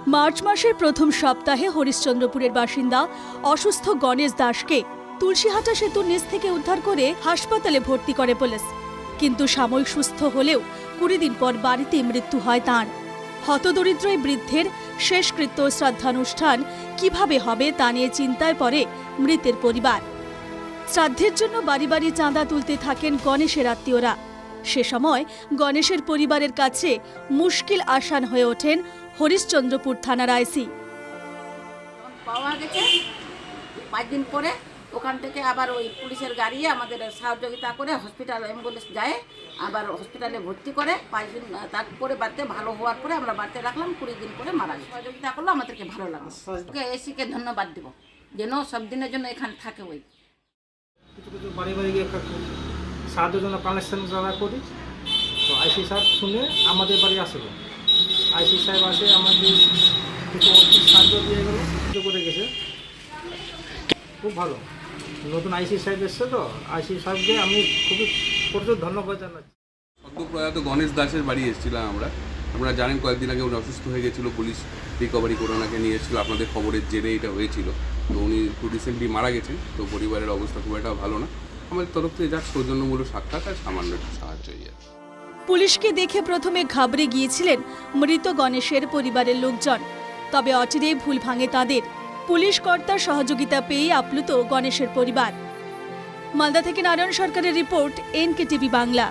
March মাসের প্রথম সপ্তাহে হরিশ্চন্দ্রপুরের বাসিন্দা অসুস্থ গণেশ দাসকে তুলসীহাটা সেতুর নিচ থেকে উদ্ধার করে হাসপাতালে ভর্তি করে পুলিশ। কিন্তু সাময়িক সুস্থ হলেও 20 দিন পর বাড়িতে মৃত্যু হয় তাঁর। হতদরিদ্র এই বৃদ্ধের শেষকৃত্য শ্রাদ্ধানুষ্ঠান কিভাবে হবে তা নিয়ে চিন্তায় পড়ে মৃতের পরিবার। শ্রাদ্ধের জন্য বাড়ি বাড়ি চাঁদা তুলতে থাকেন গণেশের আত্মীয়রা। সে সময় গণেশের পরিবারের কাছে মুশকিল আসান হয়ে ওঠেন হরিশ্চন্দ্রপুর থানার আইসি। পাওয়া গেছে 5 দিন পরে ওখান থেকে আবার ওই পুলিশের গাড়ি আমাদের সহযোগিতা করে হসপিটাল অ্যাম্বুলেন্স যায়, আবার হসপিটালে ভর্তি করে 5 দিন, তারপরে বাড়িতে ভালো হওয়ার পরে আমরা বাড়িতে রাখলাম। 20 দিন পরে মারা গেছে। সহযোগিতা করলো, আমাদেরকে ভালো লাগলো। এসিকে ধন্যবাদ দিব যেন সব দিনের জন্য এখানে থাকে। ওই কিছু কিছু বাড়ি বাড়ি গিয়ে সাহায্যের জন্য কানেকশন যারা করি, তো আইসি সাহেব শুনে আমাদের বাড়ি আসলো। আইসি সাহেব আসে আমাদের কিছু সাহায্য দিয়ে গেলো, সাহায্য করে গেছে, খুব ভালো। নতুন আইসি সাহেব এসছে, তো আইসি সাহেবকে আমি খুবই প্রচুর ধন্যবাদ জানাচ্ছি। সদ্যপ্রয়াত গণেশ দাসের বাড়ি এসেছিলাম আমরা। আপনারা জানেন কয়েকদিন আগে উনি অসুস্থ হয়ে গেছিলো, পুলিশ রিকভারি করে ওনাকে নিয়ে এসেছিলো। আপনাদের খবরের জেরে এটা হয়েছিল। তো উনি খুব রিসেন্টলি মারা গেছেন। তো পরিবারের অবস্থা খুব একটা ভালো না। আমাদের তরফ থেকে যা সৌজন্যমূলক সাক্ষাৎ আর সামান্য একটু সাহায্য। পুলিশকে দেখে প্রথমে ঘাবড়ে গিয়েছিলেন মৃত গণেশের পরিবারের লোকজন। তবে অচিরেই ভুল ভাঙে তাদের। পুলিশ কর্তার সহযোগিতা পেয়ে আপ্লুত গণেশের পরিবার। মালদা থেকে নারায়ণ সরকারের রিপোর্ট, NKTV বাংলা।